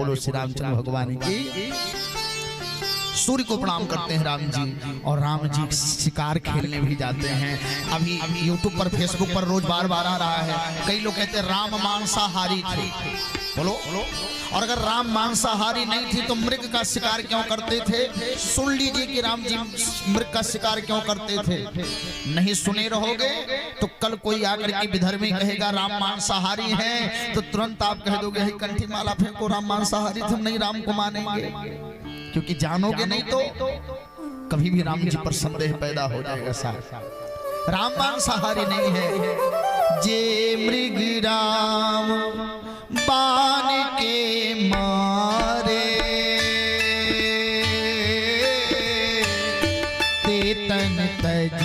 बोलो श्री रामचंद्र भगवान की। सूर्य को प्रणाम करते हैं राम जी, और राम जी शिकार खेलने भी जाते हैं। अभी यूट्यूब पर फेसबुक पर रोज बार बार आ रहा है, कई लोग कहते हैं राम मांसाहारी थे। बोलो, और अगर राम मांसाहारी नहीं थी तो मृग का शिकार क्यों करते थे? सुन लीजिए कि राम जी मृग का शिकार क्यों करते थे। नहीं सुने रहोगे तो कल कोई आकर के विधर्मी कहेगा राम मांसाहारी है, तो तुरंत आप कह दोगे कंठी माला फेंको, राम मांसाहारी थे, हम नहीं राम को मानेंगे। क्योंकि जानोगे नहीं तो कभी भी राम जी पर संदेह पैदा हो जाएगा। साहब राम मांसाहारी नहीं है। जे मृग राम बाण के मारे, ते तन तज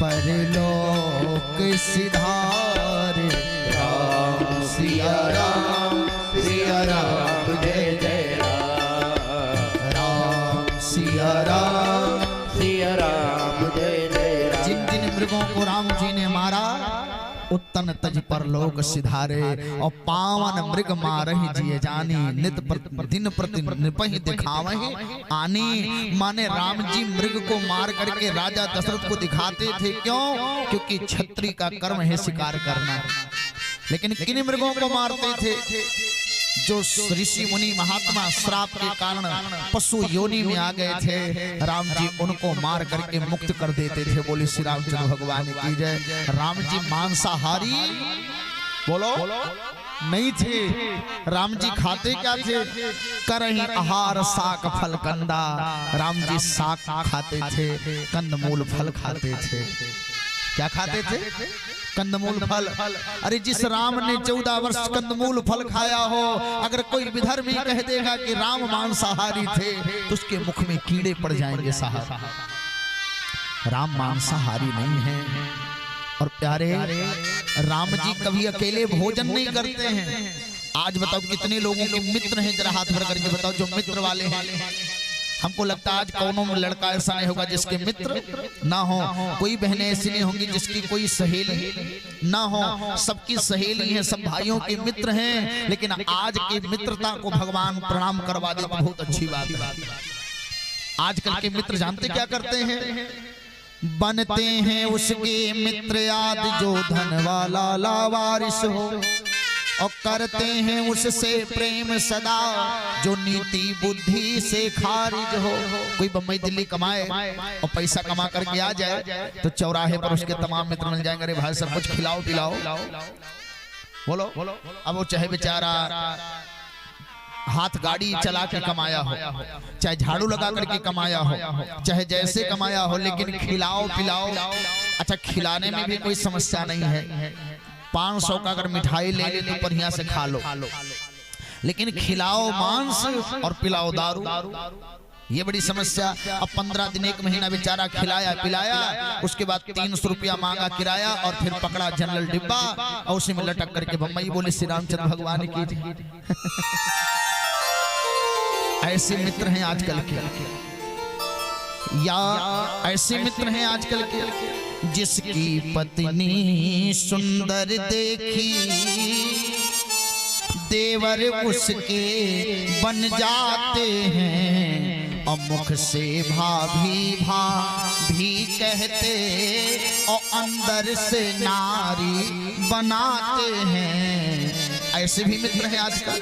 परलोक सिधारे। राम सिया राम सिया राम जय जय सिया राम जय जय राम। जिन जिन मृगों को राम जी ने मारा, उत्तन तज पर लोक सिधारे, और पावन मृग मारहि जिय जानी, नित दिन प्रति निपहि दिखावहि आनी। माने राम जी मृग को मार करके राजा दशरथ को दिखाते थे। क्यों? क्योंकि क्षत्रिय का कर्म है शिकार करना। लेकिन किन मृगों को मारते थे? जो ऋषि मुनि महात्मा श्राप के कारण पशु योनि में आ गए थे, राम जी उनको मार करके मुक्त कर देते थे। बोले श्री रामचंद्र भगवान की जय। राम जी मांसाहारी बोलो नहीं थे। राम जी खाते क्या थे? करही आहार साक फल कंदा। राम जी साक खाते थे, कंदमूल फल खाते थे। क्या खाते थे? कंदमूल फल। अरे जिस राम ने 14 वर्ष कंदमूल फल खाया हो, अगर कोई विधर्मी कह देगा कि राम मांसाहारी थे तो उसके मुख में कीड़े पड़ जाएंगे। साहब राम मांसाहारी नहीं है। और प्यारे राम जी कभी अकेले भोजन नहीं करते हैं। आज बताओ कितने लोगों के मित्र हैं, जरा हाथ भर करके बताओ जो मित्र वाले हैं। हमको लगता है आज कौनों में लड़का ऐसा नहीं होगा जिसके मित्र ना हो, कोई बहनें ऐसी नहीं होंगी जिसकी कोई सहेली ना हो। सबकी सहेली है, सब भाइयों के मित्र हैं। लेकिन आज की मित्रता को भगवान प्रणाम करवा दे, बहुत अच्छी बात है। आजकल के मित्र जानते क्या करते हैं? बनते हैं उसके मित्र याद जो धन वाला लावारिस हो, और करते हैं उससे प्रेम सदा जो नीति बुद्धि से खारिज हो। कोई बम्बई दिल्ली कमाए और पैसा कमा करके आ जाए तो चौराहे पर उसके तमाम मित्र मिल जाएंगे, अरे भाई सब कुछ खिलाओ पिलाओ। बोलो अब वो चाहे बेचारा हाथ गाड़ी चला के कमाया हो, चाहे झाड़ू लगा करके कमाया हो, चाहे जैसे कमाया हो, लेकिन खिलाओ पिलाओ। अच्छा खिलाने में भी कोई समस्या नहीं है। 500 का अगर मिठाई ले ले तो बढ़िया से खा लो, लेकिन खिलाओ मांस और पिलाओ दारू, ये बड़ी समस्या। अब 15 दिन 1 महीना बेचारा खिलाया पिलाया, उसके बाद 300 रुपया मांगा किराया, और फिर पकड़ा जनरल डिब्बा और उसी में लटक करके बम्बई। बोले श्री रामचंद्र भगवान की। ऐसे मित्र हैं आजकल के, या ऐसे मित्र हैं आजकल के जिसकी पत्नी सुंदर देखी देवर उसके बन जाते हैं, और मुख से भाभी भाभी कहते और अंदर से नारी बनाते हैं। ऐसे भी मित्र हैं आजकल।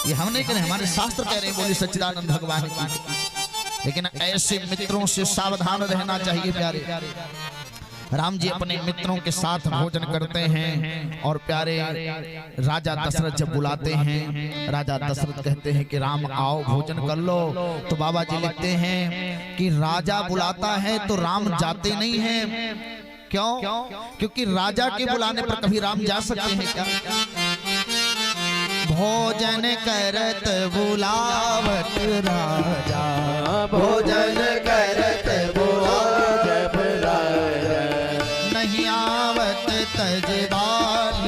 ये हम नहीं कह रहे, हमारे शास्त्र कह रहे हैं, बोले सच्चिदानंद भगवान की। लेकिन ऐसे मित्रों से सावधान रहना चाहिए प्यारे। राम जी अपने मित्रों के साथ भोजन करते हैं, और प्यारे राजा दशरथ जब बुलाते हैं, राजा दशरथ कहते हैं कि राम आओ भोजन कर लो, तो बाबा जी लिखते हैं कि राजा बुलाता है तो राम जाते नहीं हैं। क्यों? क्योंकि राजा के बुलाने पर कभी राम जा सकते हैं क्या? भोजन करत बुलावत राजा, भोजन करत बुलावत राजा, नहीं आवत तजबाल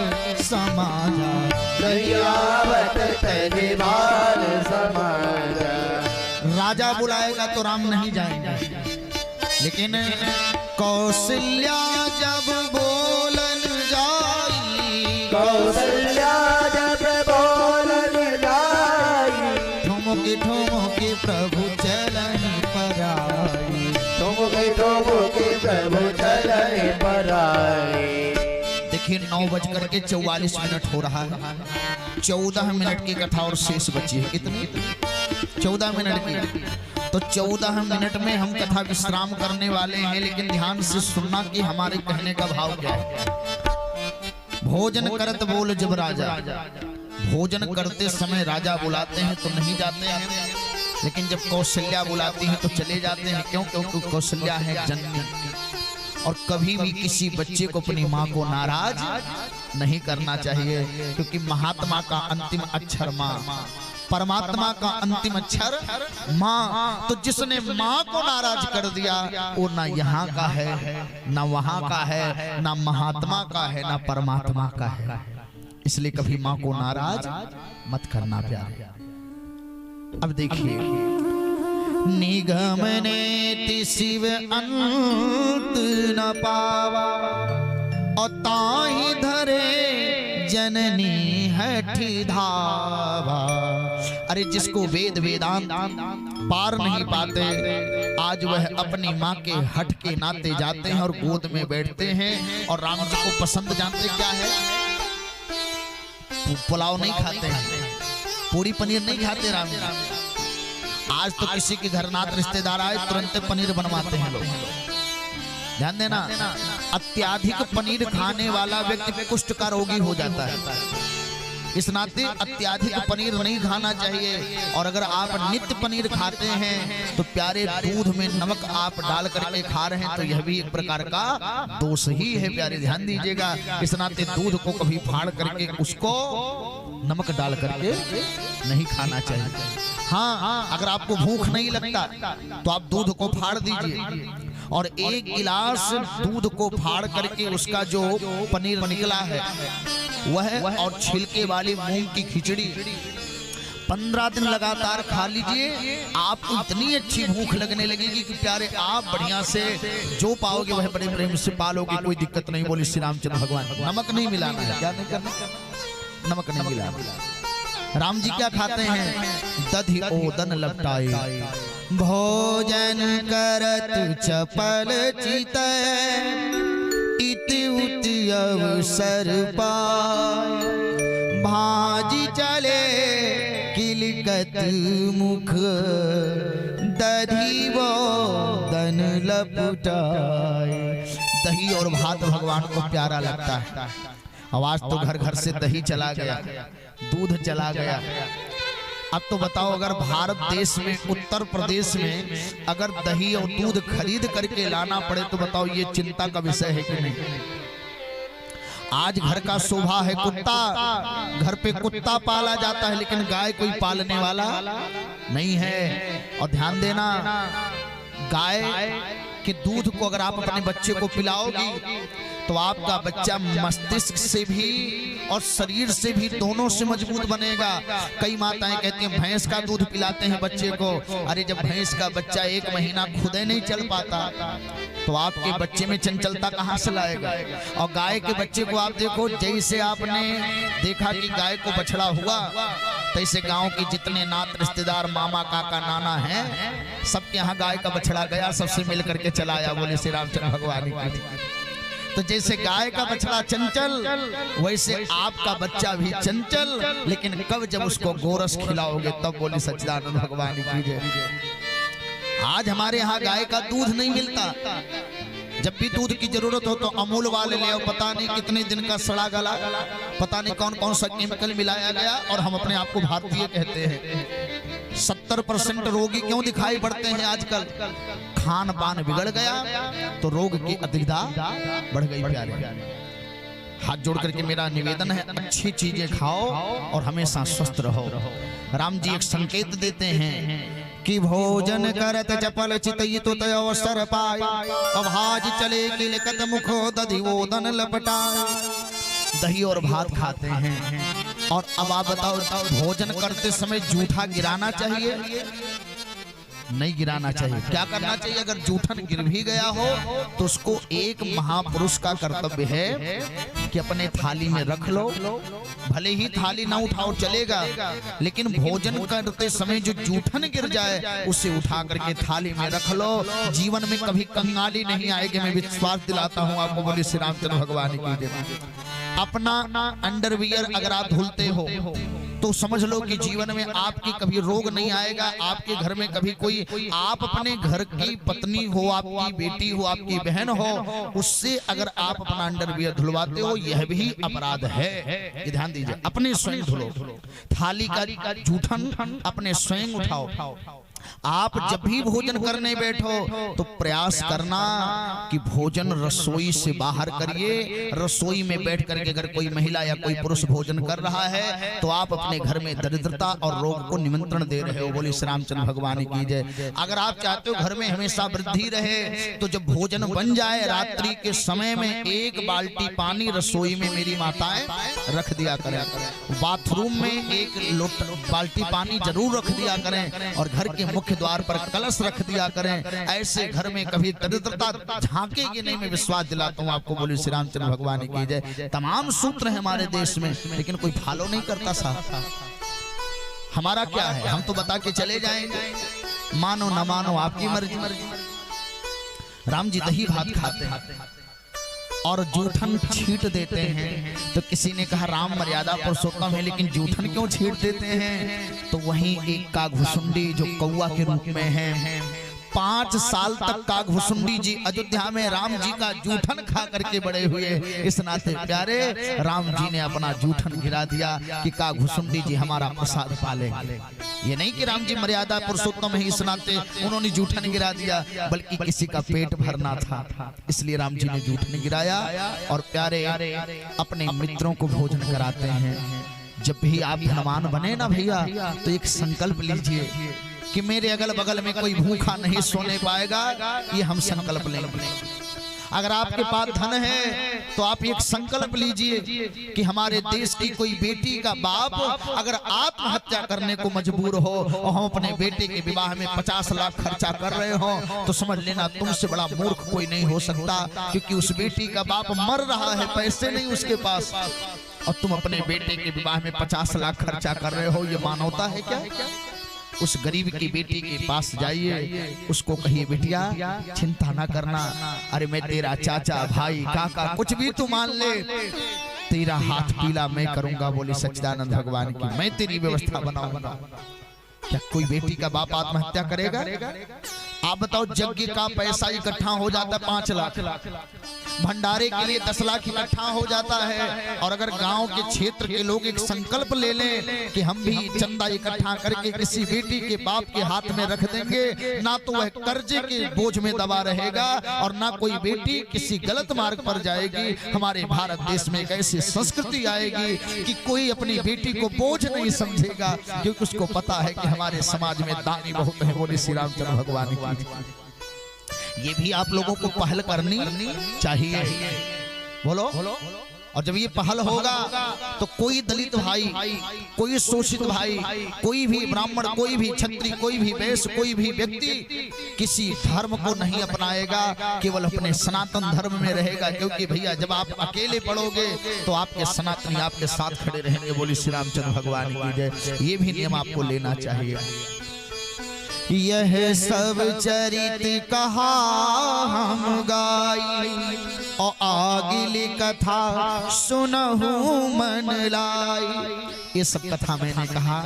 समाजा, नहीं आवत तजबाल समाजा। राजा बुलाएगा तो राम नहीं जाएंगे, लेकिन कौशल्या जब बोलन जाई, कौशल्या जब बोलन जाई, 9:44 हो रहा है। 14 मिनट की कथा और शेष बची है। कितनी? 14 मिनट की। तो 14 मिनट में हम कथा विश्राम करने वाले हैं, लेकिन ध्यान से सुनना कि हमारे कहने का भाव क्या है। भोजन करत बोल जब राजा, भोजन करते समय राजा बुलाते हैं तो नहीं जाते हैं, लेकिन जब कौशल्या बुलाती हैं तो चले जाते हैं। क्यों? क्योंकि कौशल्या है जननी, और कभी भी किसी बच्चे को अपनी माँ को नाराज नहीं करना चाहिए, क्योंकि महात्मा का अंतिम अक्षर माँ, परमात्मा का अंतिम अक्षर माँ। तो जिसने माँ को नाराज कर दिया वो ना यहाँ का है, ना वहाँ का है, ना महात्मा का है, ना परमात्मा का है। इसलिए कभी माँ को नाराज मत करना प्यारे। अब देखिए, निगम नेति शिव अंत न पावा, और ताहि धरे जननी हठी धावा। अरे जिसको वेद वेदांत पार नहीं पाते, आज वह अपनी माँ के हठ के नाते जाते हैं और गोद में बैठते हैं। और राम जी को पसंद जानते क्या है? पुलाव नहीं खाते हैं, पूरी पनीर नहीं खाते राम जी। आज तो किसी के घर नात रिश्तेदार आए तुरंत पनीर बनवाते हैं लोग। ध्यान देना, अत्याधिक पनीर खाने वाला व्यक्ति कुष्ठ का रोगी हो जाता है। इस नाते अत्याधिक पनीर नहीं खाना चाहिए। और अगर आप नित्य पनीर खाते हैं तो प्यारे दूध में नमक आप डाल करके खा रहे हैं, तो यह भी एक प्रकार का दोष ही है प्यारे, ध्यान दीजिएगा। इस नाते दूध को कभी फाड़ करके उसको नमक डाल करके नहीं खाना चाहिए। हाँ, अगर आपको भूख नहीं लगता तो आप दूध को फाड़ दीजिए, और 1 गिलास दूध को फाड़ करके उसका जो पनीर निकला है वह, और छिलके वाली मूंग की खिचड़ी 15 दिन लगातार खा लीजिए। आपको इतनी अच्छी भूख लगने लगेगी कि प्यारे आप बढ़िया से जो पाओगे वह बड़े प्रेम से पालोगे, कोई दिक्कत नहीं। बोली श्री रामचंद्र भगवान। नमक नहीं मिलाना है, क्या नहीं करना? नमक नहीं मिलाना। राम जी क्या खाते हैं? दधि ओदन लपटाए, भोजन करत चपल चित, इति उति अवसर पाए, भाजी चले किलकत मुख, दधि ओदन लपटाए। दही और भात भगवान को प्यारा लगता है। आवाज तो घर घर से दही चला गया, दूध चला गया। अब तो बताओ, अगर भारत देश में उत्तर प्रदेश में अगर दही और दूध खरीद करके लाना पड़े तो बताओ ये चिंता का विषय है कि नहीं? आज घर का शोभा है कुत्ता, घर पे कुत्ता पाला जाता है, लेकिन गाय कोई पालने वाला नहीं है। और ध्यान देना, गाय के दूध को अगर आप अपने बच्चे को पिलाओगी तो आपका बच्चा मस्तिष्क से भी और शरीर से भी दोनों से मजबूत बनेगा। कई माताएं कहती हैं भैंस का दूध पिलाते हैं बच्चे को। अरे जब भैंस का बच्चा 1 महीना खुद नहीं चल पाता तो आपके बच्चे में चंचलता कहां से लाएगा? और गाय के बच्चे को आप देखो, जैसे आपने देखा कि गाय को बछड़ा हुआ, तैसे गांव के जितने नात रिश्तेदार मामा काका नाना हैं सबके यहाँ गाय का बछड़ा गया, सबसे मिल करके चला आया। बोले श्री रामचंद्र भगवान की। तो जैसे गाय का बछड़ा चंचल, वैसे आपका बच्चा भी चंचल, लेकिन कब जब उसको गोरस खिलाओगे तब। बोले सच्चिदानंद भगवान की जय। आज हमारे यहाँ गाय का दूध नहीं मिलता। जब भी दूध की जरूरत हो तो अमूल वाले ले आओ, पता नहीं कितने दिन का सड़ा गला, पता नहीं कौन कौन सा केमिकल मिलाया गया, और हम अपने आप को भारतीय कहते हैं। 70% रोगी क्यों दिखाई पड़ते हैं आजकल? खान पान बिगड़ गया तो रोग की अधिकता बढ़ गई प्यारे। हाथ जोड़ करके मेरा निवेदन है, अच्छी चीजें खाओ और हमेशा स्वस्थ रहो। राम जी एक संकेत देते हैं कि भोजन करत चपल चितई तो अवसर पाए, अभाज चले किलकत मुखो दधि ओदन लपटाए। दही और भात खाते हैं, और अब आप बताओ, भोजन करते समय जूठा गिराना चाहिए? नहीं गिराना चाहिए। क्या करना चाहिए? अगर जूठन गिर भी गया हो तो उसको एक महापुरुष का कर्तव्य है कि अपने थाली में रख लो। भले ही थाली ना उठाओ चलेगा, लेकिन भोजन करते समय जो जूठन गिर जाए उसे उठा करके थाली में रख लो। जीवन में कभी कंगाली नहीं आएगी, मैं विश्वास दिलाता हूँ आपको। बोले श्री रामचंद्र भगवान की जय। अपना अंडरवियर अगर आप धुलते हो तो समझ लो कि जीवन में आपकी कभी रोग नहीं आएगा। आपके घर में कभी कोई, आप अपने घर की पत्नी हो, आपकी बेटी हो, आपकी बहन हो, उससे अगर आप अपना अंडरवियर धुलवाते हो, यह भी अपराध है। ये ध्यान दीजिए, अपने स्वयं धुलो। थाली का जूठन अपने स्वयं उठाओ। आप जब भी भोजन करने बैठो तो प्रयास करना कि भोजन रसोई से बाहर करिए। रसोई में बैठ करके अगर कोई महिला या कोई पुरुष भोजन कर रहा है तो आप अपने घर में दरिद्रता और रोग को निमंत्रण दे रहे हो। बोले श्री रामचंद्र भगवान की जय। अगर आप चाहते हो घर में हमेशा वृद्धि रहे तो जब भोजन बन जाए रात्रि के समय में 1 बाल्टी पानी रसोई में मेरी माताएं रख दिया करें। बाथरूम में 1 बाल्टी पानी जरूर रख दिया करें और घर के मुख्य द्वार पर कलश रख दिया करें। ऐसे घर में कभी दरिद्रता झांकेगी नहीं, मैं विश्वास दिलाता हूँ आपको। बोले श्री रामचंद्र भगवान की जय। तमाम सूत्र है हमारे देश में, लेकिन कोई फॉलो नहीं करता साहब। हमारा क्या है, हम तो बता के चले जाएंगे, मानो न मानो आपकी मर्जी। राम जी दही भात खाते हैं और जूठन छींट देते हैं। तो किसी ने कहा राम मर्यादा पुरुषोत्तम है, लेकिन जूठन क्यों छींट देते हैं? तो वहीं एक काघुसुंडी जो कौवा के रूप में है, 5 साल तक काघुसुंडी जी अयोध्या में राम जी का जूठन खा करके बड़े हुए। इस नाते प्यारे राम जी ने अपना जूठन गिरा दिया कि काघुसुंडी जी हमारा प्रसाद पाले। ये नहीं कि राम जी मर्यादा पुरुषोत्तम है इस नाते उन्होंने जूठन गिरा दिया, बल्कि किसी का पेट भरना था, इसलिए राम जी ने जूठन गिराया। और प्यारे अपने मित्रों को भोजन कराते हैं। जब भी आप धनवान बने ना भैया तो एक संकल्प लीजिए कि मेरे अगल बगल में कोई भूखा नहीं सोने पाएगा। ये हम संकल्प लेंगे। अगर आपके पास धन है तो आप एक संकल्प लीजिए कि हमारे देश की कोई बेटी का बाप अगर आत्महत्या करने को मजबूर हो और हम अपने बेटे के विवाह में 50 लाख खर्चा कर रहे हो तो समझ लेना तुमसे बड़ा मूर्ख कोई नहीं हो सकता। क्योंकि उस बेटी का बाप मर रहा है, पैसे नहीं उसके पास, और तुम अपने बेटे के विवाह में 50 लाख खर्चा कर रहे हो। ये मानवता है क्या? उस गरीब की बेटी के पास जाइए, उसको कहिए बेटिया चिंता ना करना, अरे मैं तेरा चाचा भाई काका कुछ भी तू मान ले, तेरा हाथ पीला मैं करूंगा। बोले सच्चिदानंद भगवान की, मैं तेरी व्यवस्था बनाऊंगा। क्या कोई बेटी का बाप आत्महत्या करेगा? आप बताओ, यज्ञ का पैसा इकट्ठा हो जाता 5 लाख, भंडारे के लिए 10 लाख इकट्ठा हो जाता है। और अगर गांव के क्षेत्र के लोग एक संकल्प ले लें कि हम भी चंदा इकट्ठा करके किसी बेटी के बाप के हाथ में रख देंगे, ना तो वह कर्जे के बोझ में दबा रहेगा और ना कोई बेटी किसी गलत मार्ग पर जाएगी। हमारे भारत देश में एक ऐसी संस्कृति आएगी कि कोई अपनी बेटी को बोझ नहीं समझेगा, क्योंकि उसको पता है कि हमारे समाज में दानी बहुत है। बोले श्री रामचंद्र भगवान की। ये भी आप लोगों को पहल करनी चाहिए। बोलो। और जब ये पहल होगा तो कोई दलित भाई, कोई शोषित भाई, कोई भी ब्राह्मण, कोई भी क्षत्रिय, कोई भी वैश्य, कोई भी व्यक्ति किसी धर्म को नहीं अपनाएगा, केवल अपने सनातन धर्म में रहेगा। क्योंकि भैया जब आप अकेले पड़ोगे तो आपके सनातनी आपके साथ खड़े रहेंगे। बोली श्री रामचंद्र भगवान की जय। ये भी नियम आपको लेना चाहिए। यह सब चरित कहा हम गाई और आगिली कथा सुनहु मन लाई। ये सब कथा मैंने कहा,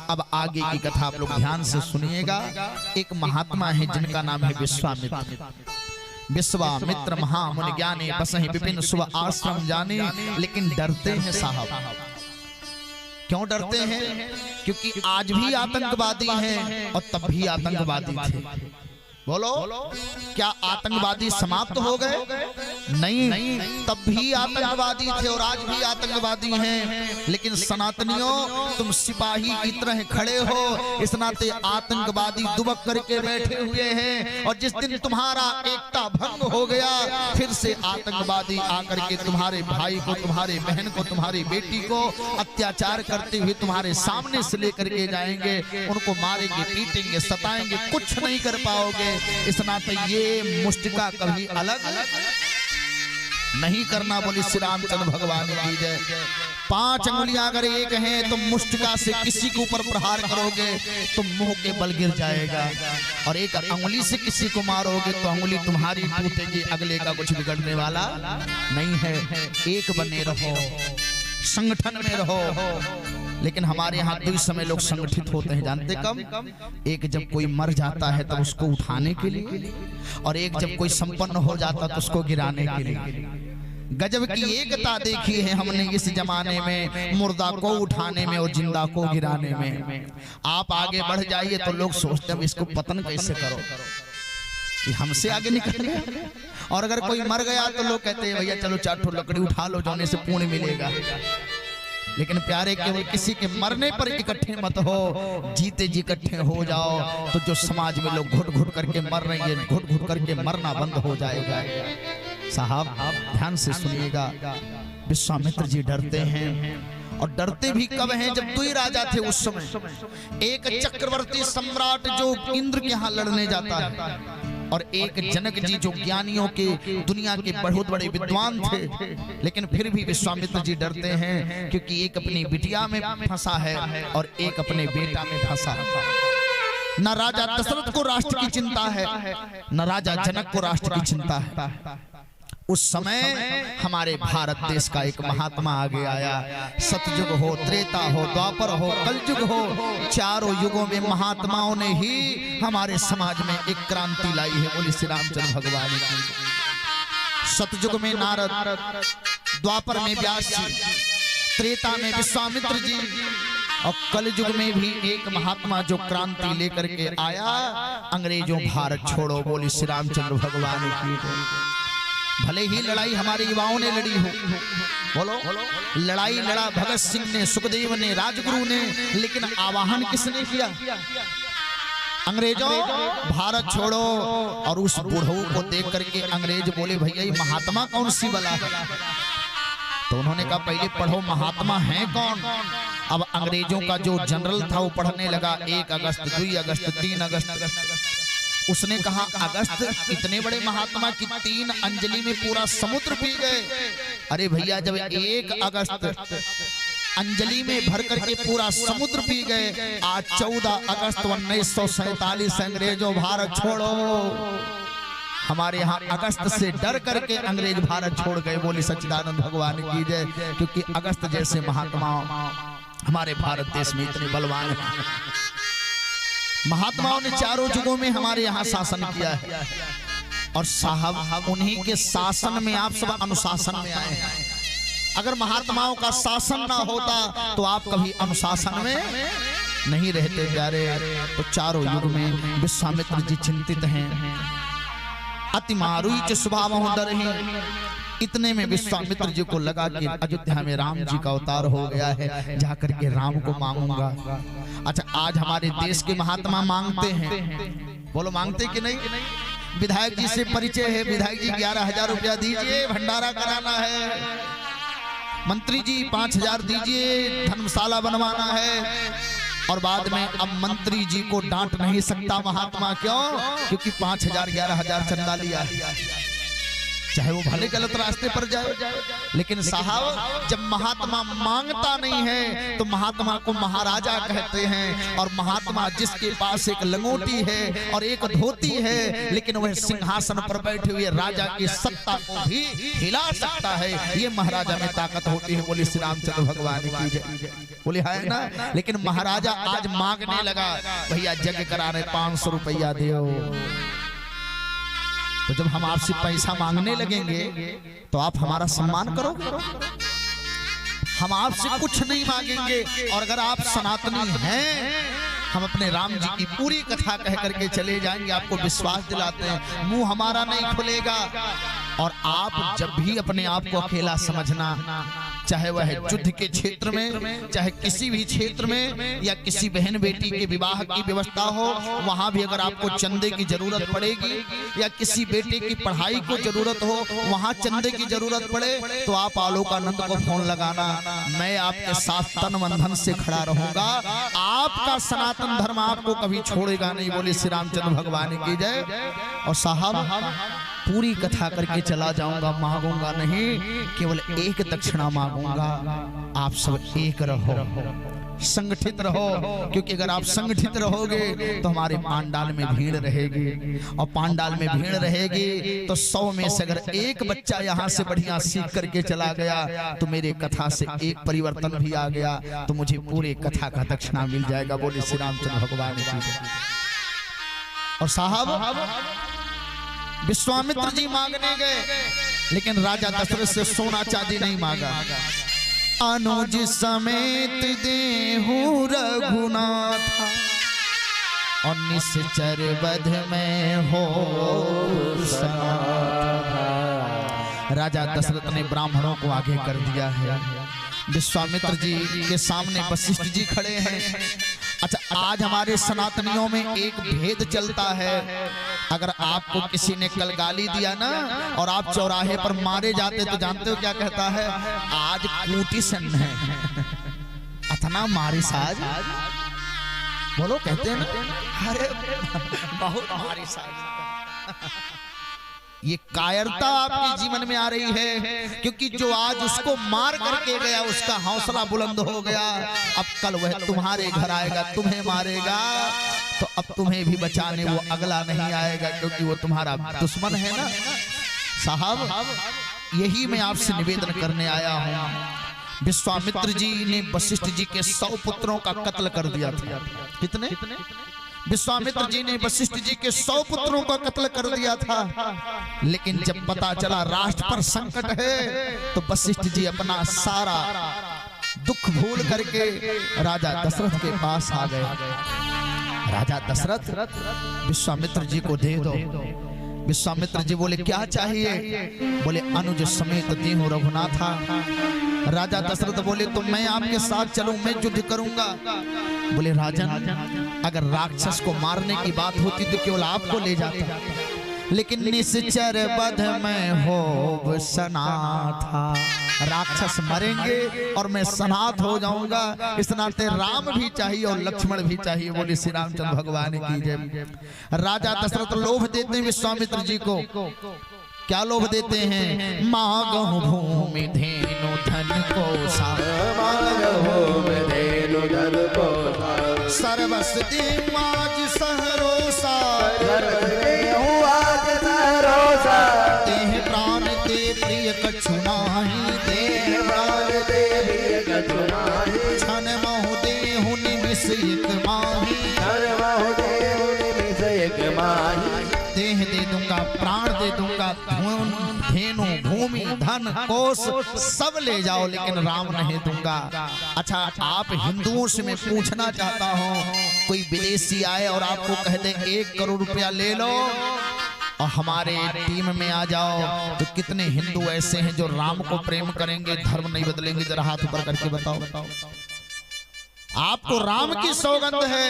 अब आगे की कथा आप लोग ध्यान से सुनिएगा। एक महात्मा है जिनका नाम है विश्वामित्र। विश्वामित्र महामुनि ज्ञानी बसहि विपिन सुव आश्रम जाने, लेकिन डरते हैं साहब। क्यों डरते हैं? क्योंकि आज भी आतंकवादी हैं और तब भी आतंकवादी थे। बोलो, क्या आतंकवादी समाप्त हो गए? नहीं, तब भी आतंकवादी थे और आज भी आतंकवादी हैं। लेकिन सनातनियों, तुम सिपाही की तरह खड़े हो, इस नाते आतंकवादी दुबक करके बैठे हुए हैं। और जिस दिन तुम्हारा एकता भंग हो गया, फिर से आतंकवादी आकर के तुम्हारे भाई को, तुम्हारे बहन को, तुम्हारी बेटी को अत्याचार करते हुए तुम्हारे सामने से लेकर के जाएंगे, उनको मारेंगे, पीटेंगे, सताएंगे, कुछ नहीं कर पाओगे। इस नाते ये मुष्टिका कभी अलग नहीं करना। बोली श्री रामचंद्र भगवान की जय। 5 अंगुलियां अगर एक हैं तो मुष्टिका से किसी के ऊपर प्रहार करोगे तो मुंह के बल गिर जाएगा, और एक अंगुली से किसी को मारोगे तो अंगुली तुम्हारी टूटेगी, अगले का कुछ बिगड़ने वाला नहीं है। एक बने रहो, संगठन में रहो। लेकिन हमारे यहाँ 2 समय लोग संगठित होते हैं, जानते कब? एक जब कोई मर जाता है तब उसको उठाने के लिए, और एक जब कोई संपन्न हो जाता तो उसको गिराने के लिए। गजब की एकता देखी है हमने इस जमाने में, मुर्दा को उठाने में और जिंदा को गिराने में। आप आगे बढ़ जाइए तो लोग सोचते हैं इसको पतन कैसे करो, ये हमसे आगे निकल गया। और अगर कोई मर गया तो लोग कहते हैं भैया चलो 4 ठो लकड़ी उठा लो, जाने से पुण्य मिलेगा। लेकिन प्यारे, केवल किसी के मरने पर इकट्ठे मत हो, जीते जी इकट्ठे हो जाओ तो जो समाज में लोग घुट घुट करके मर रही है, घुट घुट करके मरना बंद हो जाएगा। साहब ध्यान से सुनिएगा, विश्वामित्र जी डरते हैं, और डरते भी कब हैं? जब 2 राजा थे उस समय। एक चक्रवर्ती सम्राट जो इंद्र के यहाँ लड़ने जाता है, और एक जनक जी जो ज्ञानियों के, दुनिया के बहुत बड़े विद्वान थे। लेकिन फिर भी विश्वामित्र जी डरते हैं, क्योंकि एक अपनी बिटिया में फंसा है और एक अपने बेटा में फंसा है। न राजा दशरथ को राष्ट्र की चिंता है, न राजा जनक को राष्ट्र की चिंता है। उस समय हमारे भारत देश का एक महात्मा आगे आया। सतयुग हो, त्रेता हो, द्वापर हो, कलयुग हो, चारों युगों में महात्माओं ने ही हमारे समाज में एक क्रांति लाई है। बोली श्री रामचंद्र भगवान की। सतयुग में नारद, द्वापर में व्यास जी, त्रेता में विश्वामित्र जी, और कलयुग में भी एक महात्मा जो क्रांति लेकर के आया, अंग्रेजों भारत छोड़ो। बोली श्री रामचंद्र भगवान की। भले ही लड़ाई हमारे युवाओं ने लड़ी हो, बोलो, लड़ाई लड़ा भगत सिंह ने, सुखदेव ने, राजगुरु ने, लेकिन आवाहन किसने किया? अंग्रेजों भारत छोड़ो। और उस बूढ़ऊ को देख करके अंग्रेज बोले भैया ये महात्मा कौन सी बला है? तो उन्होंने कहा पहले पढ़ो महात्मा है कौन। अब अंग्रेजों का जो जनरल था वो पढ़ने लगा 1 अगस्त, 2 अगस्त, 3 अगस्त। उसने कहा अगस्त इतने बड़े महात्मा की 3 अंजलि में पूरा समुद्र पी गए। अरे भैया जब 1 अगस्त अंजलि में भर करके पूरा समुद्र पी गए, आज 14 अगस्त 1947 अंग्रेजों भारत छोड़ो। हमारे यहाँ अगस्त से डर करके अंग्रेज भारत छोड़ गए। बोली सच्चिदानंद भगवान की जय। क्योंकि अगस्त जैसे महात्मा हमारे भारत देश में इतने बलवान हैं। महात्माओं ने चारों युगों में हमारे यहाँ शासन किया है, और साहब उन्हीं के शासन में आप सब अनुशासन में आए हैं। अगर महात्माओं का शासन ना होता तो आप कभी अनुशासन में नहीं रहते प्यारे। तो चारों युग में विश्वामित्र जी चिंतित हैं। अति मारुई स्वभाव डर हैं। इतने में विश्वामित्र जी को लगा कि अयोध्या में राम जी का अवतार हो गया है, जाकर के राम को मांगूंगा। अच्छा आज हमारे देश के महात्मा मांगते हैं, बोलो मांगते कि नहीं? विधायक जी से परिचय है, विधायक जी 11,000 रुपया दीजिए, भंडारा कराना है। मंत्री जी 5,000 दीजिए, धर्मशाला बनवाना है। और बाद में अब मंत्री जी को डांट नहीं सकता महात्मा, क्यों? क्योंकि 5,000 11,000 चंदा लिया है, चाहे वो भले गलत रास्ते पर जाए। लेकिन साहब जब महात्मा मांगता नहीं है तो महात्मा को महाराजा कहते हैं। और महात्मा जिसके पास एक लंगोटी है और एक धोती है, लेकिन वह सिंहासन पर बैठे हुए राजा की सत्ता को भी हिला सकता है, ये महाराजा में ताकत होती है। बोली श्री रामचंद्र भगवान की जय। बोली है ना। लेकिन महाराजा आज मांगने लगा, भैया जग करा रहे 500 रुपया दो। तो जब हम आपसे पैसा मांगने लगेंगे तो आप हमारा सम्मान करोगे? हम आपसे कुछ नहीं मांगेंगे। और अगर आप सनातनी हैं, हम अपने राम जी की पूरी कथा कह करके चले जाएंगे, आपको विश्वास दिलाते हैं, मुंह हमारा नहीं खुलेगा। और आप जब भी अपने आप को अकेला समझना, चाहे वह युद्ध के क्षेत्र में, चाहे किसी भी क्षेत्र में, या किसी बहन बेटी के विवाह की व्यवस्था हो, वहां भी अगर आपको चंदे की जरूरत पड़ेगी, या किसी बेटे की पढ़ाई को जरूरत हो, वहां चंदे की जरूरत पड़े, तो आप आलोकानंद को फोन लगाना, मैं आपके साथ तन मन धन से खड़ा रहूंगा। आपका सनातन धर्म आपको कभी छोड़ेगा नहीं। बोले श्री रामचंद्र भगवान की जय। और साहब पूरी कथा करके चला जाऊंगा, मांगूंगा नहीं, केवल एक दक्षिणा मांगूंगा। आप सब एक रहो, संगठित रहो, क्योंकि अगर आप संगठित रहोगे तो हमारे पांडाल में भीड़ रहेगी, और पांडाल में भीड़ रहेगी तो 100 में से अगर एक बच्चा यहाँ से बढ़िया सीख करके चला गया तो मेरे कथा से एक परिवर्तन भी आ गया तो मुझे पूरे कथा का दक्षिणा मिल जाएगा। बोले श्री रामचंद्र भगवान की। और साहब विश्वामित्र जी मांगने गए, लेकिन राजा दशरथ से सोना चांदी नहीं मांगा। अनुज समेत देहु रघुनाथ और निश्चर बध में हो सनाथ। राजा दशरथ ने ब्राह्मणों को आगे कर दिया है। विश्वामित्र जी के सामने वशिष्ठ जी खड़े हैं। अच्छा, आज हमारे सनातनियों में एक भेद चलता है। अगर आपको किसी ने कल गाली दिया ना और आप चौराहे पर मारे जाते तो जानते हो क्या कहता है? आज कूटी सन है, अतना मारी साज, बोलो कहते हैं ना, अरे बहुत मारी साज। ये कायरता आपके जीवन में आ रही है, क्योंकि जो आज उसको मार करके गया उसका हौसला बुलंद हो गया। अब कल वह तुम्हारे घर आएगा, तुम्हें मारेगा, तो अब तुम्हें भी बचाने वो अगला नहीं आएगा, क्योंकि वो तुम्हारा दुश्मन है ना। साहब, यही मैं आपसे निवेदन करने आया हूँ। विश्वामित्र जी ने वशिष्ठ जी के 100 पुत्रों का कत्ल कर दिया था। कितने? विश्वामित्र जी ने वशिष्ठ जी के 100 पुत्रों का कत्ल कर दिया था। लेकिन जब पता चला राष्ट्र पर संकट है तो वशिष्ठ जी अपना सारा दुख भूल करके राजा दशरथ के पास आ गए। राजा दशरथ, विश्वामित्र जी को दे दो। विश्वामित्र जी बोले क्या चाहिए? बोले अनुज समेत देहु रघुनाथा। राजा दशरथ बोले तो मैं आपके साथ चलूं, मैं युद्ध करूंगा। बोले राजन, अगर राक्षस को मारने की बात होती तो केवल आपको ले जाता, लेकिन निश्चर बध में हो सनाथा। राक्षस मरेंगे और मैं सनाथ हो जाऊंगा, इस नाते राम भी चाहिए और लक्ष्मण भी चाहिए। बोले श्री रामचंद्र भगवान की जय। राजा दशरथ लोभ देते हैं विश्वामित्र जी को। क्या लोभ देते हैं? मांगहु भूमि धेनु धन को सर्वस देहु आज सहरोसा, देह प्राण ते प्रिय कछु नाही, छन महु देहु निमिष एक माही। देह दे दूंगा, प्राण दे दूंगा, धेनु भूमि धन कोष सब ले जाओ, लेकिन राम नहीं दूंगा। अच्छा, आप हिंदुओं से मैं पूछना चाहता हूँ, कोई विदेशी आए और आपको कह दे 1 करोड़ रुपया ले लो और हमारे टीम में आ जाओ, तो कितने हिंदू ऐसे हैं जो राम को प्रेम करेंगे, धर्म नहीं बदलेंगे? जरा हाथ ऊपर करके बताओ। आपको राम की सौगंध है,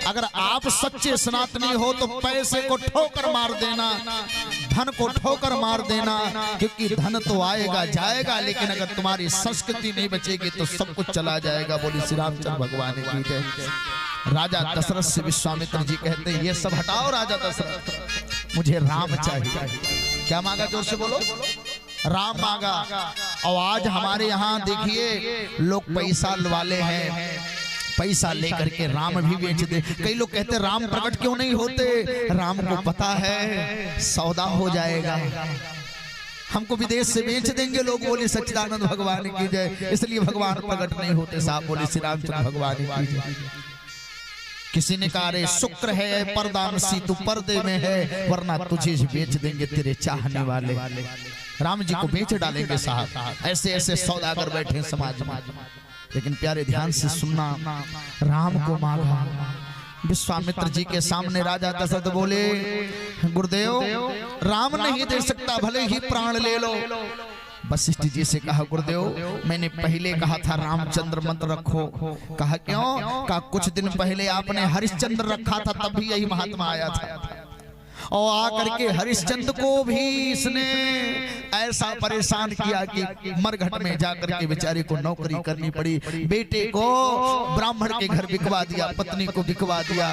अगर आप सच्चे सनातनी हो तो पैसे को ठोकर मार देना, धन को ठोकर मार देना, क्योंकि धन तो आएगा जाएगा, लेकिन अगर तुम्हारी संस्कृति नहीं बचेगी तो सब कुछ चला जाएगा। बोली श्री रामचंद्र भगवान की जय। राजा दशरथ से विश्वामित्र जी कहते हैं ये सब हटाओ राजा दशरथ, मुझे राम चाहिए। क्या मांगा? जोर से बोलो। राम मांगा। और आज हमारे यहाँ देखिए लोग पैसा वाले हैं, पैसा लेकर के राम भी बेच दे। कई लोग कहते राम प्रकट क्यों नहीं होते? राम को पता है सौदा हो जाएगा, हमको विदेश से बेच देंगे लोग। बोले सच्चिदानंद भगवान की जय। इसलिए भगवान प्रकट नहीं होते साहब। बोले श्री रामचंद्र भगवान की जय। किसी ने कहा रे शुक्र है परदानसी तू पर्दे में है, वरना तुझे बेच देंगे तेरे चाहने वाले। राम जी को बेच डालेंगे साहब। ऐसे ऐसे सौदागर बैठे समाज में। लेकिन प्यारे ध्यान से सुनना, राम को मांगा विश्वामित्र जी के सामने। राजा दशरथ बोले गुरुदेव राम नहीं दे सकता, भले ही प्राण ले लो। वशिष्ठ जी से कहा गुरुदेव मैंने पहले कहा था रामचंद्र मंत्र रखो। कहा क्यों? कहा कुछ दिन पहले आपने हरिश्चंद्र रखा था, तब भी यही महात्मा आया था, और आकर के हरिश्चंद्र को भी इसने ऐसा परेशान किया कि मरघट में जाकर के बेचारे को नौकरी करनी पड़ी। बेटे को ब्राह्मण के घर बिकवा दिया, पत्नी को बिकवा दिया।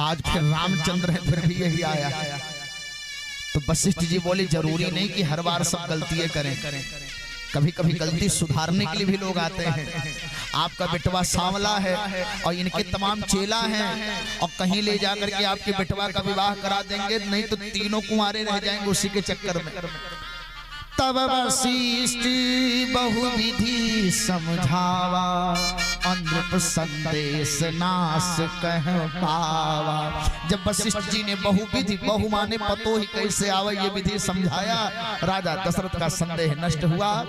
आज फिर रामचंद्र है, फिर भी यही आया। तो वशिष्ठ जी बोले जरूरी नहीं कि हर बार सब गलतियां करें, कभी कभी गलती सुधारने के लिए भी लोग आते हैं। आपका बेटवा सांवला है और इनके तमाम चेला हैं और कहीं ले जाकर के आपके बेटवा का विवाह करा देंगे, नहीं तो तीनों कुंवारे रह जाएंगे उसी के चक्कर में। तब वशिष्ठ बहुविधि समझावा, नृप संदेश नाश कह पावा। जब वशिष्ठ जी ने बहुविधि, बहु माने पतो ही कैसे आवे, ये विधि समझाया, राजा दशरथ का संदेह नष्ट हुआ।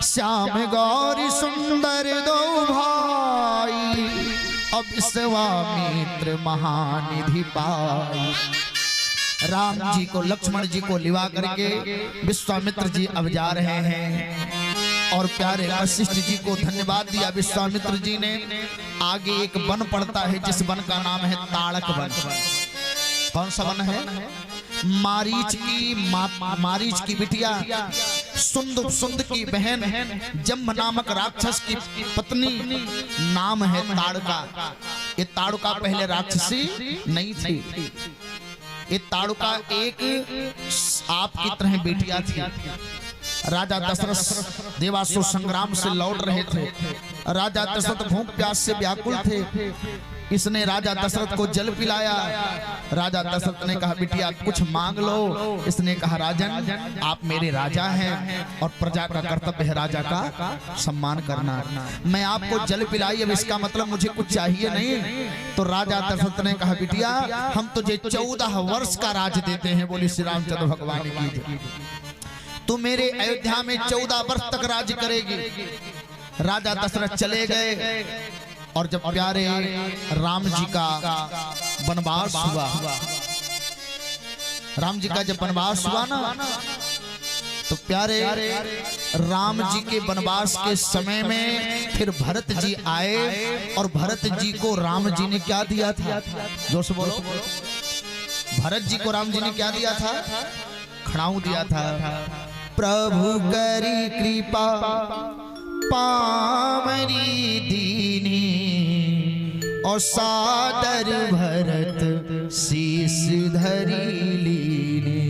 श्याम गौरी सुंदर दो भाई, अब विश्वामित्र महानिधि पाई। राम जी को, लक्ष्मण जी को लिवा करके विश्वामित्र जी अब जा रहे हैं और प्यारे वशिष्ठ जी को धन्यवाद दिया। विश्वामित्र जी ने आगे एक वन पड़ता है जिस वन का नाम है ताड़क वन। कौन सा वन है? मारीच की बिटिया सुंद की बहन जम्ब नामक राक्षस की पत्नी, नाम है ताड़का। ये ताड़का पहले राक्षसी नहीं थी, ये ताड़का एक आपकी तरह बेटिया थी। राजा दशरथ देवासुर संग्राम से लौट रहे थे। राजा दशरथ भूख प्यास से व्याकुल थे। इसने राजा दशरथ को जल पिलाया। राजा दशरथ ने कहा बिटिया कुछ मांग लो। इसने कहा राजन आप मेरे राजा हैं और प्रजा का कर्तव्य है राजा का सम्मान करना। मैं आपको जल पिलाई, अब इसका मतलब मुझे कुछ चाहिए नहीं। तो राजा दशरथ ने कहा बिटिया हम तुझे 14 वर्ष का राज देते हैं। बोली श्री रामचंद्र भगवान की। तू मेरे अयोध्या में 14 वर्ष तक राज करेगी। राजा दशरथ चले गए और जब प्यारे राम जी का वनवास हुआ, राम जी का जब वनवास हुआ ना, तो प्यारे राम जी के वनवास के समय में फिर भरत जी आए और भरत जी को राम जी ने क्या दिया था? जोर से बोलो। भरत जी को राम जी ने क्या दिया था? खड़ाऊ दिया था। प्रभु करी कृपा पामरी दीनी और सादर भरत शीश धरी लीनी।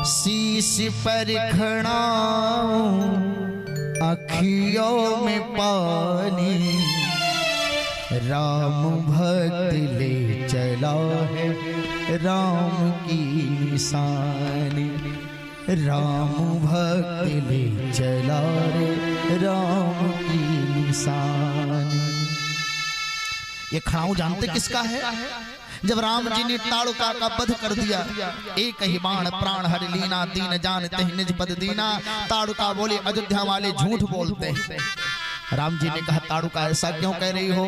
शीश पर खड़ाऊं अखियों में पानी, राम भक्त ले चला है राम की निशानी। राम भक्त ले चला रे राम की निशानी। ये खड़ाऊ जानते किसका है? जब राम जी ने ताड़का का वध कर दिया, एक ही बाण प्राण हर लीना, दीन जानते हैं निज पद दीना। ताड़का बोले अयोध्या वाले झूठ बोलते हैं। राम जी ने कहा ताड़का ऐसा क्यों कह रही हो?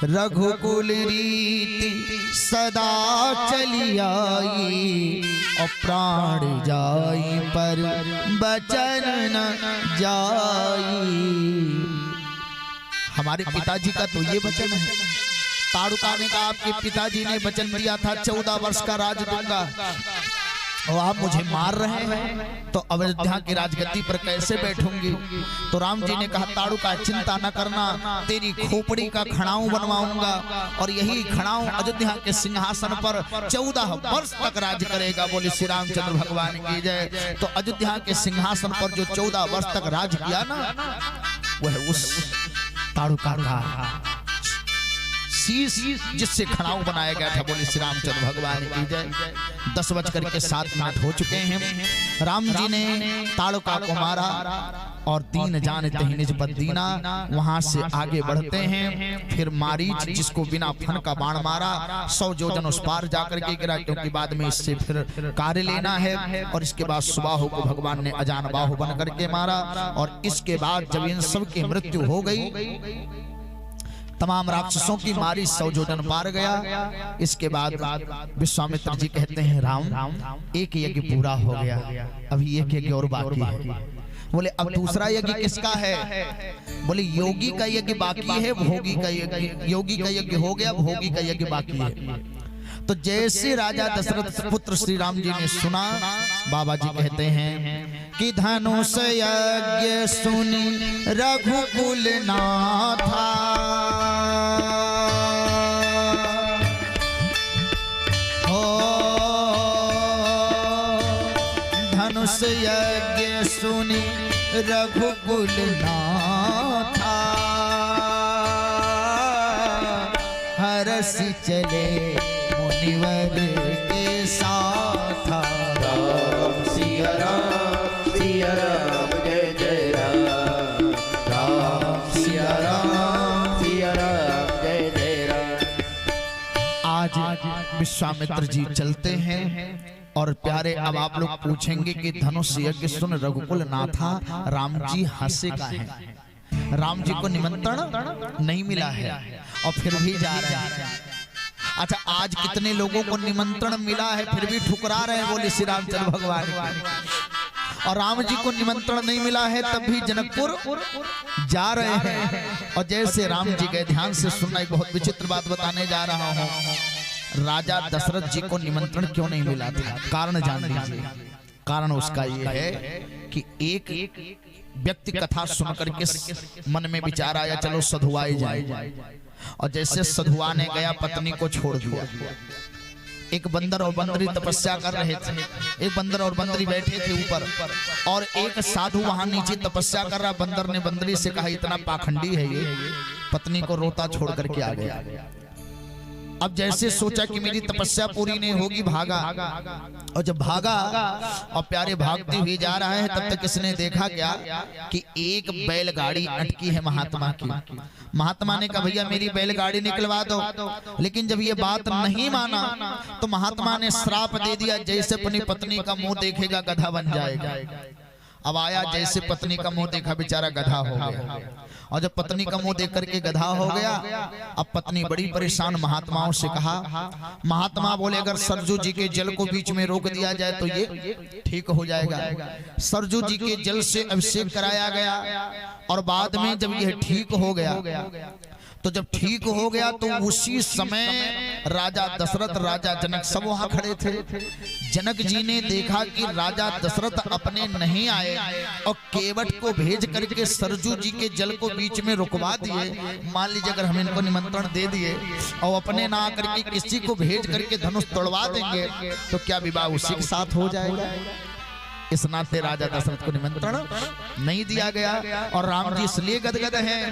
रघुकुल रीति सदा चली आई और प्राण जाई पर बचन न जाई। हमारे पिताजी का तो ये वचन है। ताड़का ने कहा आपके पिताजी ने वचन दिया था 14 वर्ष का राज दूंगा और आप मुझे मार रहे हैं, तो अयोध्या की राजगद्दी पर कैसे बैठूंगी? तो राम जी ने कहा ताड़का चिंता न करना, तेरी खोपड़ी का खड़ाऊ बनवाऊंगा और यही खड़ाऊ अयोध्या के सिंहासन पर 14 वर्ष तक राज करेगा। बोले श्री रामचंद्र भगवान की जय। तो अयोध्या के सिंहासन पर जो 14 वर्ष तक राज किया ना, वह उस ताड़का का शीश जिससे खड़ाऊ बनाया गया था। बोले श्री रामचंद्र भगवान की जय। 10:07 हो चुके हैं। राम जी ने ताड़का को मारा और दीन जानते ही निज पद दीना। वहां से आगे बढ़ते हैं। फिर मारीच जिसको बिना फन का बाण मारा 100 योजन उस पार जाकर के गिरा, क्योंकि बाद में इससे फिर कार्य लेना है। और इसके बाद सुबाहु को भगवान ने अजान बाहु बन करके मारा। और इसके बाद जब इन सब की मृत्यु हो गई, तमाम राक्षसों की मारी 100 योजन पार गया। इसके बाद विश्वामित्र जी कहते हैं राम एक यज्ञ पूरा हो गया, अभी एक यज्ञ और बाकी है। बोले अब दूसरा यज्ञ किसका है? बोले योगी का यज्ञ बाकी है, भोगी का यज्ञ। योगी का यज्ञ हो गया, भोगी का यज्ञ बाकी है। तो जैसे राजा दशरथ पुत्र श्री राम जी ने सुना, बाबा जी कहते हैं कि धनुष यज्ञ सुनी रघुकुल नाथा, हो धनुष यज्ञ सुनि रघुकुल नाथा, हरसि चले मुनिवर के साथा। राम सिया राम जय जय राम, राम सिया राम जय जय राम। आज विश्वामित्र जी चलते हैं और प्यारे अब आप लोग पूछेंगे कि धनुष यज्ञ सुन रघुकुल नाथा, राम जी हंसे का है? राम जी को निमंत्रण नहीं मिला है और फिर भी जा रहे हैं। अच्छा, आज कितने लोगों को निमंत्रण मिला है फिर भी ठुकरा रहे हैं, बोले श्री रामचंद्र भगवान। और राम जी को निमंत्रण नहीं मिला है तब भी जनकपुर जा रहे हैं। और जैसे राम जी गए, ध्यान से सुनना, एक बहुत विचित्र बात बताने जा रहा हूँ। राजा दशरथ जी को निमंत्रण क्यों नहीं मिला था? कारण जान लीजिए। कारण उसका ये है कि एक व्यक्ति कथा सुन करके मन में विचार आया, चलो सधुआए जाए। और जैसे सधुआने गया, पत्नी को छोड़ दिया। एक बंदर और बंदरी तपस्या कर रहे थे, एक बंदर और बंदरी बैठे थे ऊपर, और एक साधु वहां नीचे तपस्या कर रहा। बंदर ने बंदरी से कहा, इतना पाखंडी है ये, पत्नी को रोता छोड़ करके आ गया। अब जैसे सोचा कि मेरी तपस्या पूरी नहीं होगी, भागा। और जब भागा और प्यारे भागते हुए जा रहा है, तब तक किसने देखा क्या कि एक बैलगाड़ी अटकी है महात्मा की। महात्मा ने कहा, भैया मेरी बैलगाड़ी निकलवा दो। लेकिन जब ये बात नहीं माना तो महात्मा ने श्राप दे दिया, जैसे अपनी पत्नी का मुंह देखेगा गधा बन जाएगा। अब आया, जैसे पत्नी का मुंह देखा, बेचारा गधा हो गया। और जब पत्नी का मुंह देख करके गधा हो गया, अब पत्नी बड़ी परेशान, महात्माओं से कहा। महात्मा बोले, अगर सरजू जी के जल को बीच में रोक दिया जाए तो ये ठीक हो जाएगा। सरजू जी के जल से अभिषेक कराया गया, और बाद में जब यह ठीक हो गया, तो जब ठीक हो गया तो उसी समय राजा दशरथ, राजा जनक सब वहां खड़े थे। जनक जी ने देखा कि राजा दशरथ अपने नहीं आए और केवट को भेज करके सरजू जी के जल को बीच में रुकवा दिए। मान लीजिए अगर हम इनको निमंत्रण दे दिए और अपने ना आकर के किसी को भेज करके धनुष तोड़वा देंगे तो क्या विवाह उसी के साथ हो जाएगा? इस नाते राजा दशरथ को निमंत्रण नहीं दिया गया। और राम जी इसलिए गदगद हैं,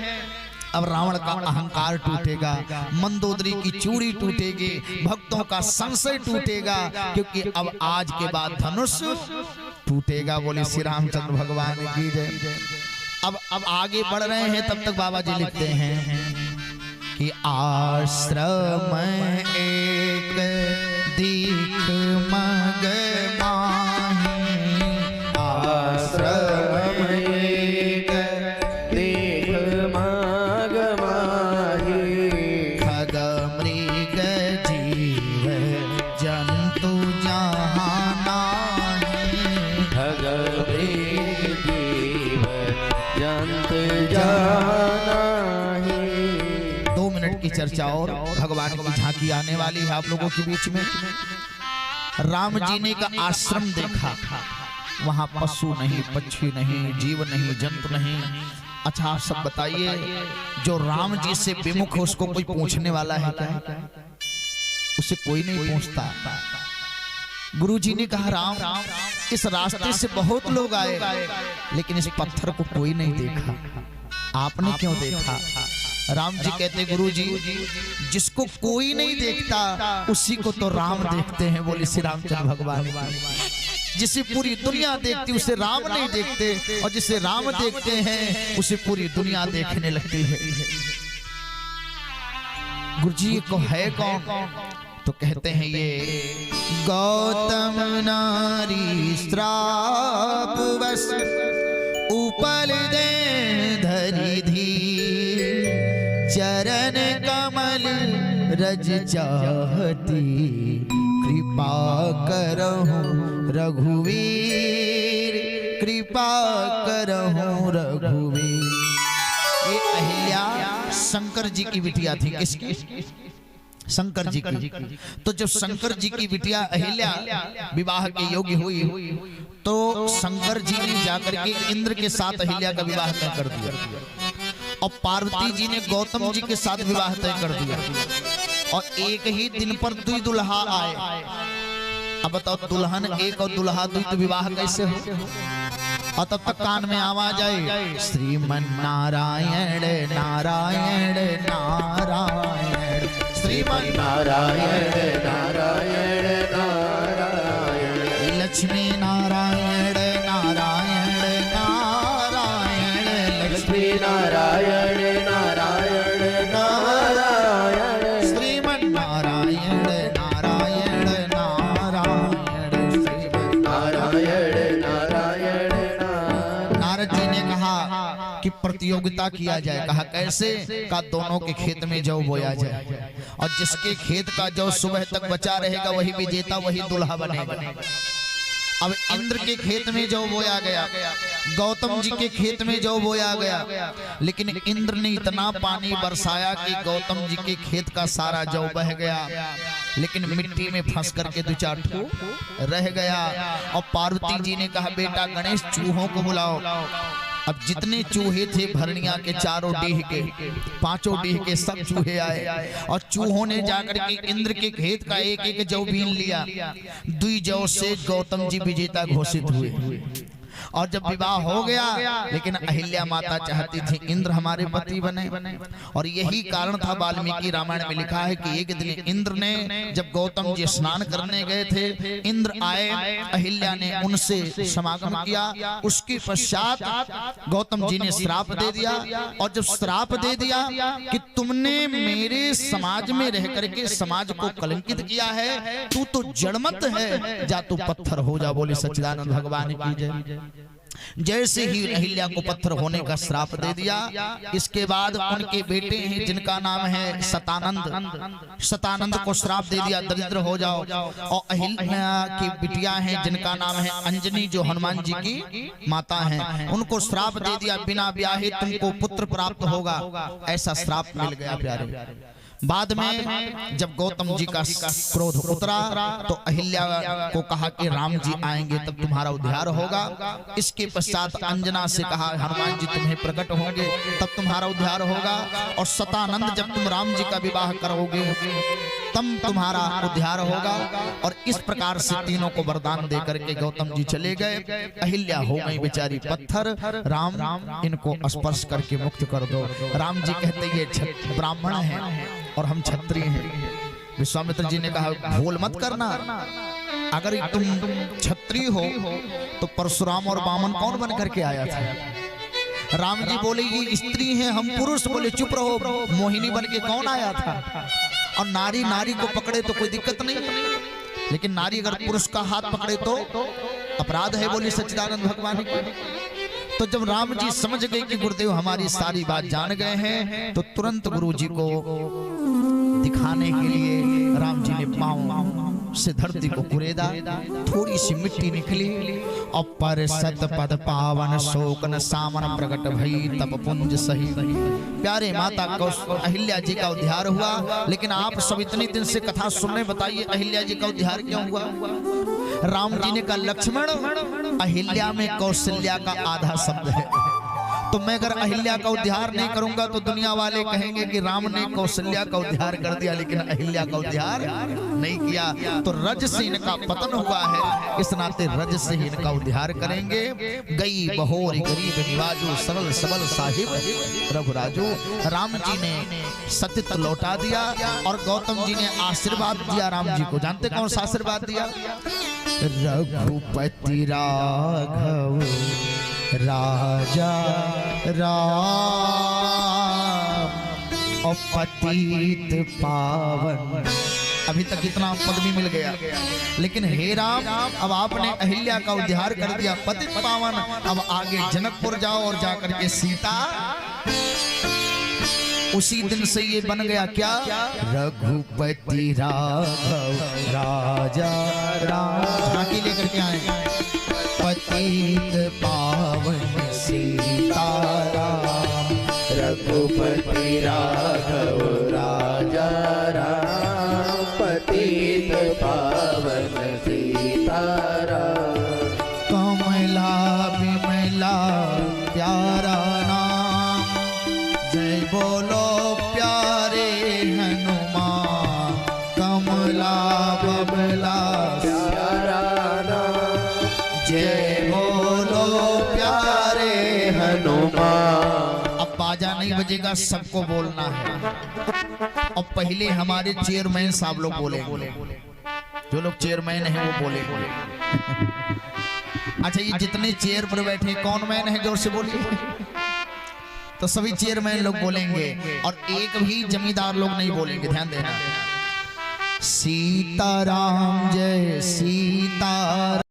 अब रावण का अहंकार टूटेगा, मंदोदरी की चूड़ी टूटेगी, भक्तों का संशय टूटेगा, क्योंकि अब आज के बाद धनुष टूटेगा। बोले श्री रामचंद्र भगवान की जय। अब आगे बढ़ रहे हैं, तब तक बाबा जी लिखते हैं कि आश्रम एक दीख मग माही, आश्रम एक दीख मग माही, खग मृग जीव जंतु जहाँ नाहीं, खग मृग जीव जंतु जहाँ नाहीं। 2 मिनट की चर्चा और भगवान की झांकी आने वाली है आप लोगों के बीच में। राम जी ने का आश्रम देखा, वहां पशु नहीं, पक्षी नहीं, जीव नहीं, जंतु नहीं। अच्छा आप सब बताइए, जो राम जी से विमुख है उसको कोई पूछने वाला है क्या? उसे कोई नहीं पूछता। गुरु जी ने कहा, राम इस रास्ते से बहुत लोग आए लेकिन इस पत्थर को कोई नहीं देखा, आपने क्यों देखा? राम जी कहते, गुरु जी जिसको कोई नहीं देखता उसी को तो राम देखते हैं। बोले श्री रामचंद्र भगवान। जिसे पूरी दुनिया देखती उसे राम नहीं देखते, और जिसे राम देखते हैं उसे पूरी दुनिया देखने लगती है। गुरु जी को है कौन? तो कहते हैं ये गौतम नारी श्राप बस उपल दे धरी धीर, चरण कमल रज चाहती, कृपा करहु रघुवीर, कृपा करहु रघुवीर। ये अहिल्या शंकर जी की बिटिया थी। किसकी? शंकर जी की। तो जब शंकर जी की बिटिया अहिल्या विवाह के योग्य हुई तो शंकर जी ने जाकर के इंद्र के साथ अहिल्या का विवाह तय कर दिया, और पार्वती जी ने गौतम जी के साथ विवाह तय कर दिया। और एक ही दिन पर दुई दुल्हा आए। अब बताओ दुल्हन एक और दुल्हा दुई तो विवाह कैसे हो? और तब तक कान में आवाज आई श्रीमन नारायण नारायण नारायण, श्रीमन नारायण नारायण नारायण, लक्ष्मी नारायण नारायण नारायण, लक्ष्मी नारायण नारायण नारायण, श्रीमन नारायण नारायण नारायण, श्रीमन नारायण नारायण। नारद जी ने कहा कि प्रतियोगिता किया जाए। कहा कैसे? का दोनों के खेत में जौ बोया जाए और जिसके खेत का जौ सुबह तक बचा रहेगा वही विजेता, वही दुल्हा बनेगा। अब इंद्र के खेत में जौ बोया गया, गौतम जी के खेत में जौ बोया गया, लेकिन इंद्र ने इतना पानी बरसाया कि गौतम जी के खेत का सारा जौ बह गया, लेकिन मिट्टी में फंस करके दो चार ठो रह गया। और पार्वती जी ने कहा बेटा गणेश चूहों को बुलाओ। अब जितने चूहे थे भरनिया के चारों डीह के, पांचों डीह के सब चूहे आए और चूहों ने जाकर के इंद्र के खेत का एक एक जौ बीन लिया। दुई जौ से गौतम जी विजेता घोषित हुए। और जब विवाह हो गया, लेकिन अहिल्या माता चाहती थी इंद्र हमारे पति बने, और यही कारण था वाल्मीकि रामायण में लिखा है कि एक दिन इंद्र ने जब गौतम जी स्नान करने गए थे, इंद्र आए, अहिल्या ने उनसे समागम किया। उसके पश्चात गौतम जी ने श्राप दे दिया, और जब श्राप दे दिया कि तुमने मेरे समाज में रह करके समाज को कलंकित किया है, तू तो जड़मत है, जा तू पत्थर हो जा। बोले सच्चिदानंद भगवान की जय। जैसे ही अहिल्या को पत्थर होने का श्राप दे दिया, इसके बाद उनके बेटे हैं जिनका नाम है सतानंद, सतानंद को श्राप दे दिया दरिद्र हो जाओ। और अहिल्या की बिटिया हैं जिनका नाम है अंजनी, जो हनुमान जी की माता हैं, उनको श्राप दे दिया बिना ब्याहे तुमको पुत्र प्राप्त होगा, ऐसा श्राप मिल गया प्यारे। बाद में जब गौतम जी का क्रोध उतरा तो अहिल्या को कहा कि राम जी आएंगे तब तुम्हारा उद्धार होगा। इसके पश्चात अंजना से कहा हनुमान जी तुम्हें प्रकट होंगे तब तुम्हारा उद्धार होगा, और सतानंद जब तुम राम जी का विवाह करोगे तब तुम्हारा उद्धार होगा। और इस प्रकार से तीनों को वरदान देकर के गौतम जी चले गए। अहिल्या हो गई बेचारी पत्थर, राम इनको स्पर्श करके मुक्त कर दो। राम जी कहते ये ब्राह्मण है और हम क्षत्रिय हैं। विश्वामित्र जी ने कहा भूल मत करना, अगर तुम क्षत्रिय हो तो परशुराम और वामन कौन बन करके आया था? राम जी बोले ये स्त्री है, हम पुरुष। बोले चुप रहो, मोहिनी बन के कौन आया था? और नारी नारी को पकड़े तो कोई दिक्कत नहीं, लेकिन नारी अगर पुरुष का हाथ पकड़े तो अपराध है। बोले सच्चिदानंद भगवान की। तो जब राम जी समझ गए कि गुरुदेव हमारी सारी बात जान गए हैं, तो तुरंत गुरु जी को दिखाने के लिए राम जी ने पांव से धरती को कुरेदा, थोड़ी सी मिट्टी निकली और पर सत पद पावन शोकन सामन प्रकट भई तप पुंज सही। प्यारे माता को अहिल्या जी का उद्धार हुआ, लेकिन आप सब इतनी दिन से कथा सुनने, बताइए अहिल्या जी का उद्धार क्यों हुआ? राम जी ने कहा लक्ष्मण, अहिल्या में कौशल्या का आधा शब्द है, तो मैं अगर अहिल्या का उद्धार नहीं करूंगा तो दुनिया वाले कहेंगे कि राम ने कौशल्या का उद्धार कर दिया लेकिन अहिल्या का उद्धार नहीं किया। तो रज से इनका पतन हुआ है, इस नाते रज से ही इनका उद्धार करेंगे। गई बहोरी गरीब निवाजू सरल सबल साहिब रघुराजू। राम जी ने सत्य लौटा दिया और गौतम जी ने आशीर्वाद दिया राम जी को। जानते कौन सा आशीर्वाद दिया? रघुपति राघव राजा राम और पतित पावन। अभी तक इतना पद भी मिल गया, लेकिन हे राम अब आपने अहिल्या का उद्धार कर दिया, पतित पावन। अब आगे जनकपुर जाओ और जाकर के सीता, उसी दिन से ये बन गया क्या? रघुपति राघव राजा राम। झांकी लेकर के आए, पतित पावन सीताराम। रघुपति राघव राजा राम, पतित पावन सीताराम। कमला विमला प्यारा नाम, जय बोलो प्यारे हनुमान। कमला विमला नहीं बजेगा, सबको बोलना है। और पहले हमारे चेयरमैन साहब लोग बोले, जो लोग चेयरमैन हैं वो बोले। अच्छा, ये जितने चेयर पर बैठे कौन मैन है, जोर से बोलिए। तो सभी चेयरमैन लोग बोलेंगे और एक भी जमींदार लोग नहीं बोलेंगे, ध्यान देना। सीताराम जय सीताराम।